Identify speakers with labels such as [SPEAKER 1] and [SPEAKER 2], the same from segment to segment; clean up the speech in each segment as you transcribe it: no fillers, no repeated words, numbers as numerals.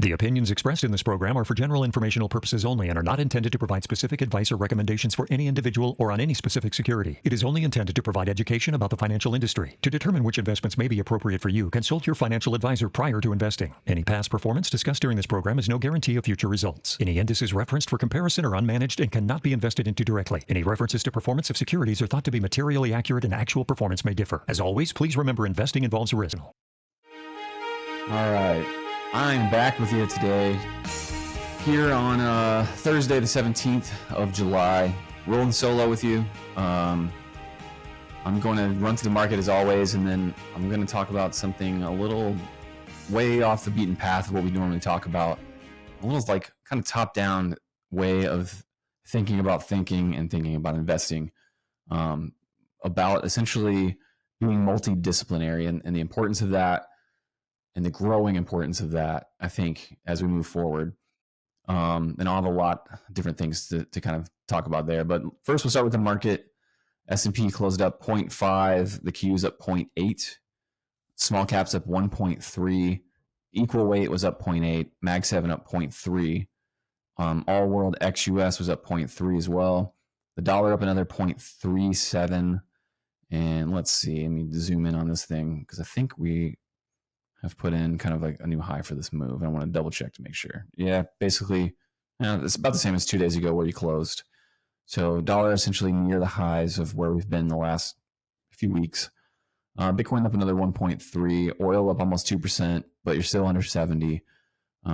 [SPEAKER 1] The opinions expressed in this program are for general informational purposes only and are not intended to provide specific advice or recommendations for any individual or on any specific security. It is only intended to provide education about the financial industry. To determine which investments may be appropriate for you, consult your financial advisor prior to investing. Any past performance discussed during this program is no guarantee of future results. Any indices referenced for comparison are unmanaged and cannot be invested into directly. Any references to performance of securities are thought to be materially accurate and actual performance may differ. As always, please remember investing involves risk.
[SPEAKER 2] All right. I'm back with you today here on Thursday, the 17th of July. Rolling solo with you. I'm going to run through the market as always, and then I'm going to talk about something a little way off the beaten path of what we normally talk about. A little like kind of top-down way of thinking about thinking and thinking about investing. About essentially being multidisciplinary and the importance of that. And the growing importance of that, I think, as we move forward. And I'll have a lot of different things to kind of talk about there. But first, we'll start with the market. S&P closed up 0.5. The Q's up 0.8. Small caps up 1.3. Equal weight was up 0.8. Mag 7 up 0.3. All world ex-US was up 0.3 as well. The dollar up another 0.37. And let's see. Let me zoom in on this thing because I think we have put in kind of like a new high for this move. I want to double check to make sure. Yeah, basically, it's about the same as 2 days ago where you closed. So dollar essentially near the highs of where we've been the last few weeks. Bitcoin up another 1.3. Oil up almost 2%, but you're still under 70.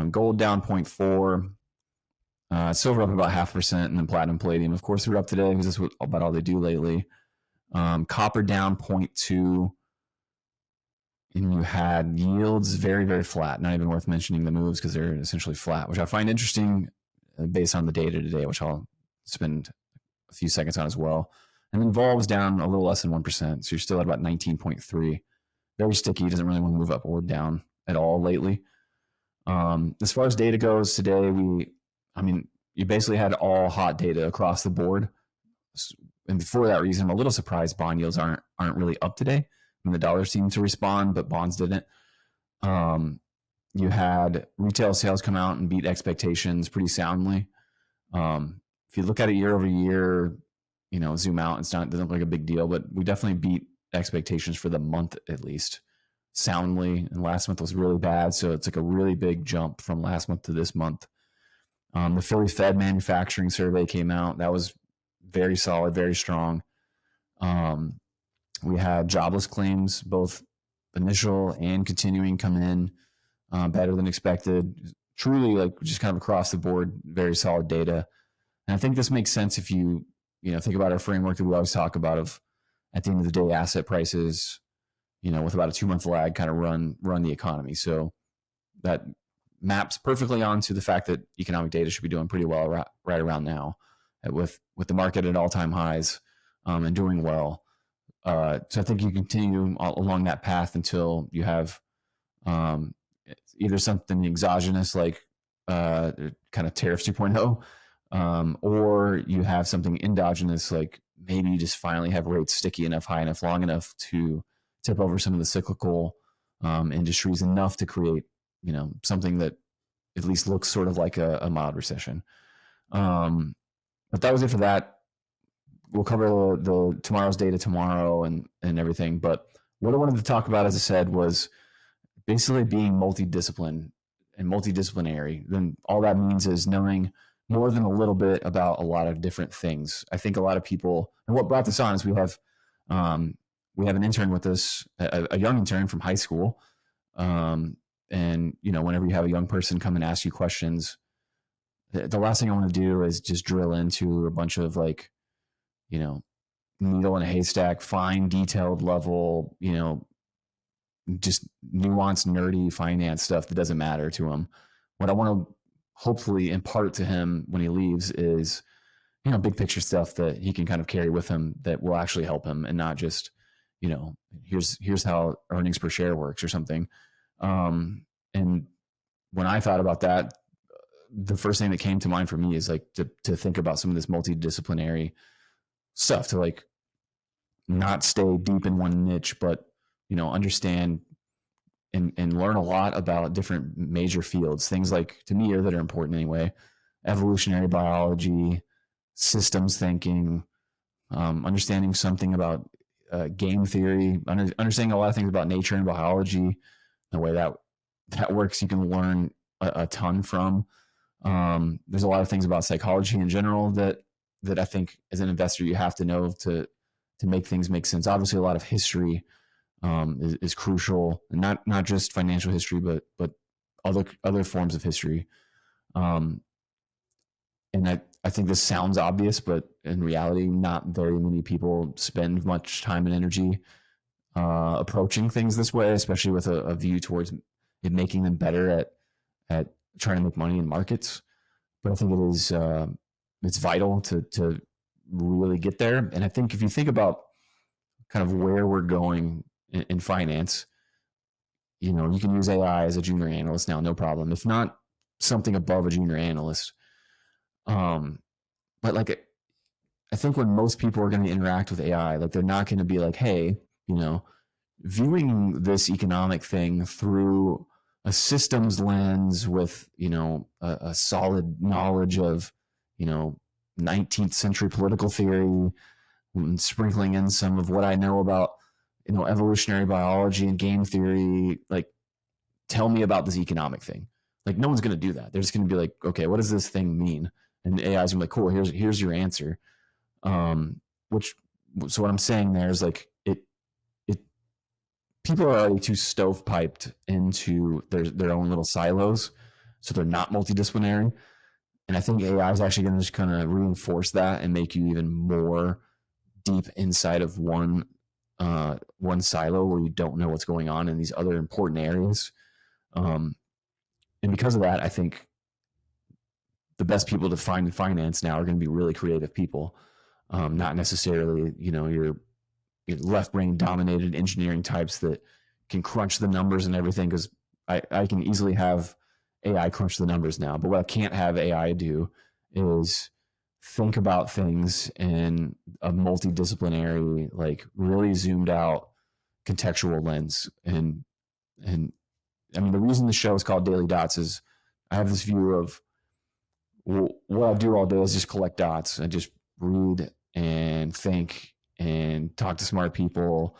[SPEAKER 2] Gold down 0.4. Silver up about 0.5%, and then platinum, palladium, of course, they're up today because that's about all they do lately. Copper down 0.2. And you had yields very, very flat. Not even worth mentioning the moves because they're essentially flat, which I find interesting based on the data today, which I'll spend a few seconds on as well. And then vol was down a little less than 1%. So you're still at about 19.3. Very sticky. Doesn't really want to move up or down at all lately. As far as data goes today, you basically had all hot data across the board. And for that reason, I'm a little surprised bond yields aren't really up today. The dollar seemed to respond, but bonds didn't. You had retail sales come out and beat expectations pretty soundly. If you look at it year over year, zoom out, it doesn't look like a big deal, but we definitely beat expectations for the month at least soundly. And last month was really bad, so it's like a really big jump from last month to this month. The Philly Fed manufacturing survey came out. That was very solid, very strong. We had jobless claims, both initial and continuing, come in better than expected. Truly, like just kind of across the board, very solid data. And I think this makes sense if you think about our framework that we always talk about of at the end of the day, asset prices, with about a 2-month lag, kind of run the economy. So that maps perfectly onto the fact that economic data should be doing pretty well right around now, with the market at all-time highs and doing well. So I think you continue along that path until you have either something exogenous like kind of tariffs 2.0, or you have something endogenous like maybe you just finally have rates sticky enough, high enough, long enough to tip over some of the cyclical industries enough to create something that at least looks sort of like a mild recession. But that was it for that. We'll cover the tomorrow's data tomorrow and everything. But what I wanted to talk about, as I said, was basically being multidisciplined and multidisciplinary. Then all that means is knowing more than a little bit about a lot of different things. I think a lot of people, and what brought this on is we have an intern with us, a young intern from high school. And whenever you have a young person come and ask you questions, the last thing I want to do is just drill into a bunch of needle in a haystack, fine, detailed level, just nuanced, nerdy finance stuff that doesn't matter to him. What I want to hopefully impart to him when he leaves is, big picture stuff that he can kind of carry with him that will actually help him and not just, here's how earnings per share works or something. And when I thought about that, the first thing that came to mind for me is like to think about some of this multidisciplinary stuff, to like not stay deep in one niche, but understand and learn a lot about different major fields, things like, to me, that are important anyway: evolutionary biology, systems thinking, understanding something about game theory, understanding a lot of things about nature and biology, the way that works. You can learn a ton from. There's a lot of things about psychology in general that I think as an investor you have to know to make things make sense. Obviously, a lot of history is crucial, and not just financial history, but other forms of history. And I think this sounds obvious, but in reality, not very many people spend much time and energy approaching things this way, especially with a view towards it making them better at trying to make money in markets. But I think it is it's vital to really get there. And I think if you think about kind of where we're going in finance, you can use AI as a junior analyst now, no problem. If not something above a junior analyst. But like, I think when most people are going to interact with AI, like they're not going to be like, hey, viewing this economic thing through a systems lens with, a solid knowledge of, 19th century political theory, and sprinkling in some of what I know about, evolutionary biology and game theory. Like, tell me about this economic thing. Like, no one's going to do that. They're just going to be like, okay, what does this thing mean? And AI's gonna be like, cool, here's your answer. So what I'm saying there is like, people are already too stovepiped into their own little silos, so they're not multidisciplinary. And I think AI is actually going to just kind of reinforce that and make you even more deep inside of one silo where you don't know what's going on in these other important areas. And because of that, I think the best people to find in finance now are going to be really creative people, not necessarily, your left brain dominated engineering types that can crunch the numbers and everything. Because I can easily have AI crunch the numbers now, but what I can't have AI do is think about things in a multidisciplinary, like really zoomed out contextual lens. And I mean, the reason the show is called Daily Dots is I have this view of, what I do all day is just collect dots. I just read and think and talk to smart people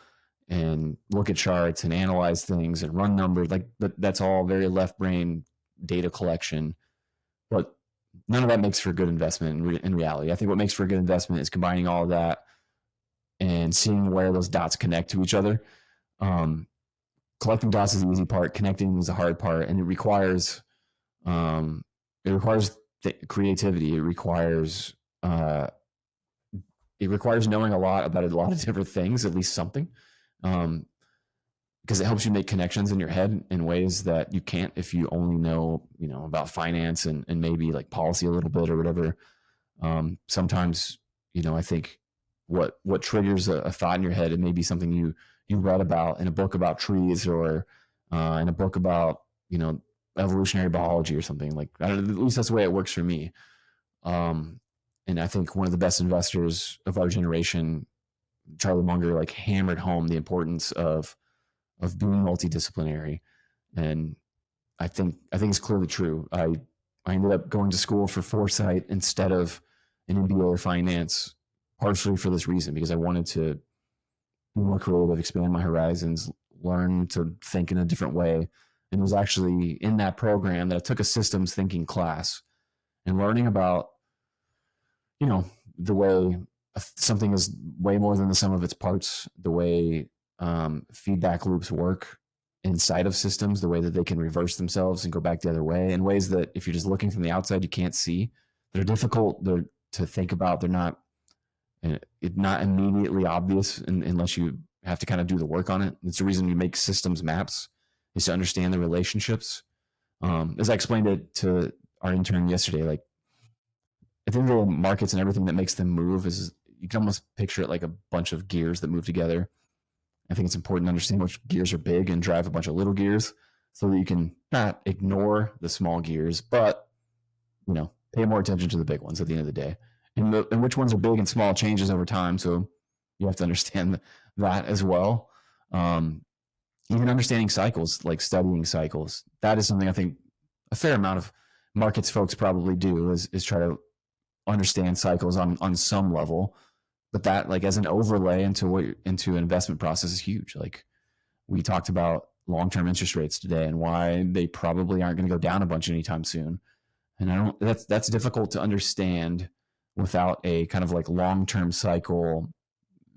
[SPEAKER 2] and look at charts and analyze things and run numbers. Like, that's all very left brain data collection. But none of that makes for a good investment in reality. I think what makes for a good investment is combining all of that and seeing where those dots connect to each other. Collecting dots is the easy part. Connecting is the hard part, and it requires creativity. It requires knowing a lot about a lot of different things, at least something, because it helps you make connections in your head in ways that you can't if you only know about finance and maybe like policy a little bit or whatever. Sometimes I think what triggers a thought in your head, it may be something you read about in a book about trees or in a book about evolutionary biology or something. Like, at least that's the way it works for me. And I think one of the best investors of our generation, Charlie Munger, like hammered home the importance of being multidisciplinary. And I think it's clearly true. I ended up going to school for foresight instead of an MBA or finance, partially for this reason, because I wanted to be more creative, expand my horizons, learn to think in a different way. And it was actually in that program that I took a systems thinking class and learning about, the way something is way more than the sum of its parts, the way feedback loops work inside of systems, the way that they can reverse themselves and go back the other way in ways that if you're just looking from the outside, you can't see. They're difficult to think about. They're not immediately obvious unless you have to kind of do the work on it. It's the reason you make systems maps, is to understand the relationships. As I explained it to our intern yesterday, like, I think the markets and everything that makes them move is, you can almost picture it like a bunch of gears that move together. I think it's important to understand which gears are big and drive a bunch of little gears so that you can not ignore the small gears, but, pay more attention to the big ones at the end of the day. And which ones are big and small changes over time. So you have to understand that as well. even understanding cycles, like studying cycles. That is something I think a fair amount of markets folks probably do is try to understand cycles on some level. But that, like, as an overlay into an investment process is huge. Like, we talked about long-term interest rates today and why they probably aren't going to go down a bunch anytime soon. And that's difficult to understand without a kind of like long-term cycle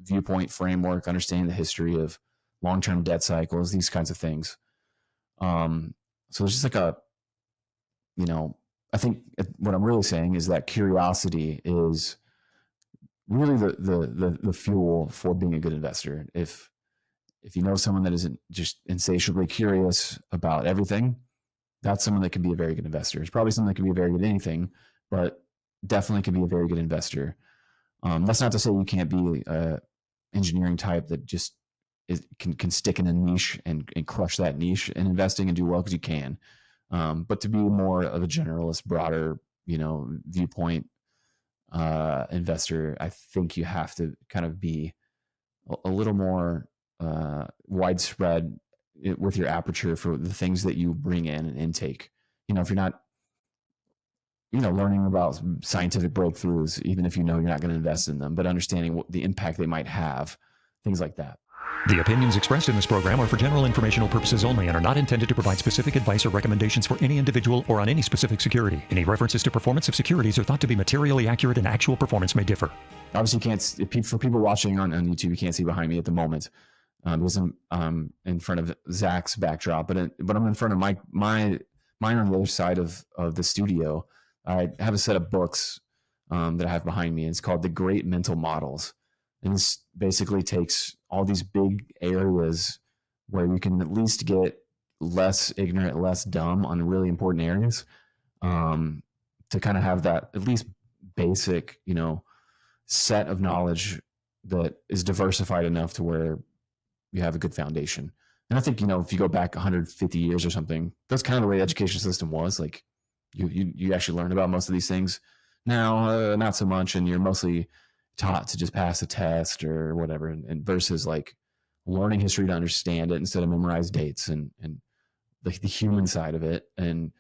[SPEAKER 2] viewpoint framework, understanding the history of long-term debt cycles, these kinds of things. So it's just like I think what I'm really saying is that curiosity is really the fuel for being a good investor. If you know someone that isn't just insatiably curious about everything, that's someone that can be a very good investor. It's probably someone that can be a very good at anything, but definitely can be a very good investor. That's not to say you can't be an engineering type that just can stick in a niche and crush that niche in investing and do well, because you can. But to be more of a generalist, broader, viewpoint investor, I think you have to kind of be a little more widespread with your aperture for the things that you bring in and intake. If you're not, learning about scientific breakthroughs, even if you're not going to invest in them, but understanding what the impact they might have, things like that.
[SPEAKER 1] The opinions expressed in this program are for general informational purposes only and are not intended to provide specific advice or recommendations for any individual or on any specific security. Any references to performance of securities are thought to be materially accurate, and actual performance may differ.
[SPEAKER 2] Obviously, for people watching on YouTube, you can't see behind me at the moment because I'm in front of Zach's backdrop, but I'm in front of mine on the other side of the studio. I have a set of books that I have behind me, and it's called The Great Mental Models. And this basically takes all these big areas where you can at least get less ignorant, less dumb on really important areas, to kind of have that at least basic, set of knowledge that is diversified enough to where you have a good foundation. And I think, if you go back 150 years or something, that's kind of the way the education system was. Like, you actually learned about most of these things. Now, not so much, and you're mostly taught to just pass a test or whatever, and versus like learning history to understand it instead of memorize dates and the human side of it, and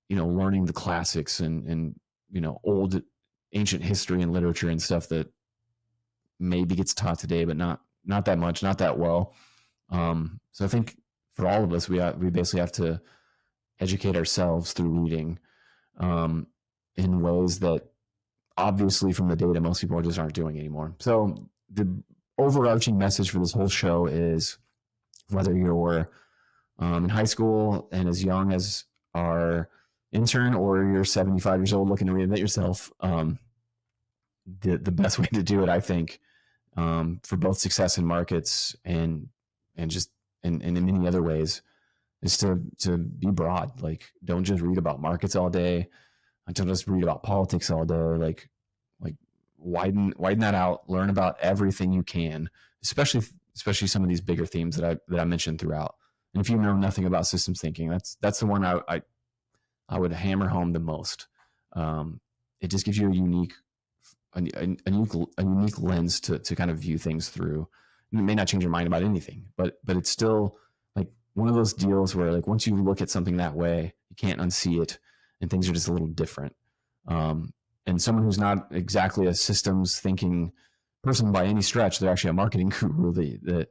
[SPEAKER 2] learning the classics and old ancient history and literature and stuff that maybe gets taught today, but not that much, not that well. So I think for all of us, we basically have to educate ourselves through reading in ways that obviously from the data most people just aren't doing anymore. So the overarching message for this whole show is, whether you're in high school and as young as our intern, or you're 75 years old looking to reinvent yourself, the best way to do it, I think, for both success in markets and just in many other ways, is to be broad. Like, don't just read about markets all day. Don't just read about politics all day. Like widen that out. Learn about everything you can, especially some of these bigger themes that I mentioned throughout. And if you know nothing about systems thinking, that's the one I would hammer home the most. It just gives you a unique lens to kind of view things through. And it may not change your mind about anything, but it's still like one of those deals where, like, once you look at something that way, you can't unsee it, and things are just a little different. And someone who's not exactly a systems thinking person by any stretch, they're actually a marketing guru that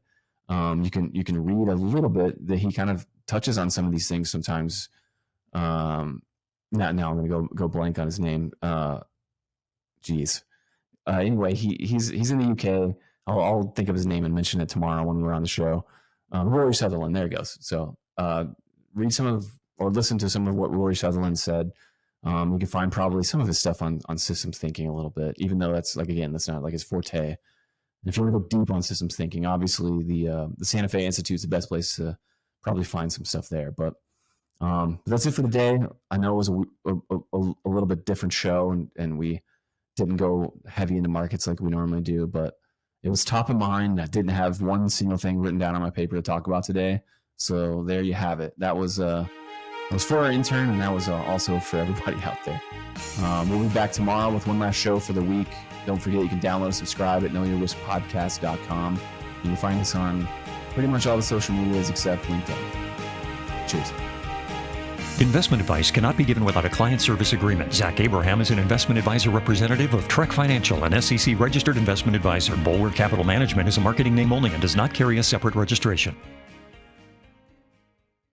[SPEAKER 2] you can read a little bit, that he kind of touches on some of these things sometimes. Now I'm going to go blank on his name. Anyway, he's in the UK. I'll think of his name and mention it tomorrow when we're on the show. Rory Sutherland, there he goes. So read or listen to some of what Rory Sutherland said. You can find probably some of his stuff on systems thinking a little bit, even though that's not like his forte. And if you want to go deep on systems thinking, obviously the Santa Fe Institute is the best place to probably find some stuff there. But that's it for the day. I know it was a little bit different show, and we didn't go heavy into markets like we normally do, but it was top of mind. I didn't have one single thing written down on my paper to talk about today. So there you have it. That was for our intern, and that was also for everybody out there. We'll be back tomorrow with one last show for the week. Don't forget, you can download and subscribe at knowyourriskpodcast.com. You can find us on pretty much all the social medias except LinkedIn. Cheers.
[SPEAKER 1] Investment advice cannot be given without a client service agreement. Zach Abraham is an investment advisor representative of Trek Financial, an SEC-registered investment advisor. Bulwark Capital Management is a marketing name only and does not carry a separate registration.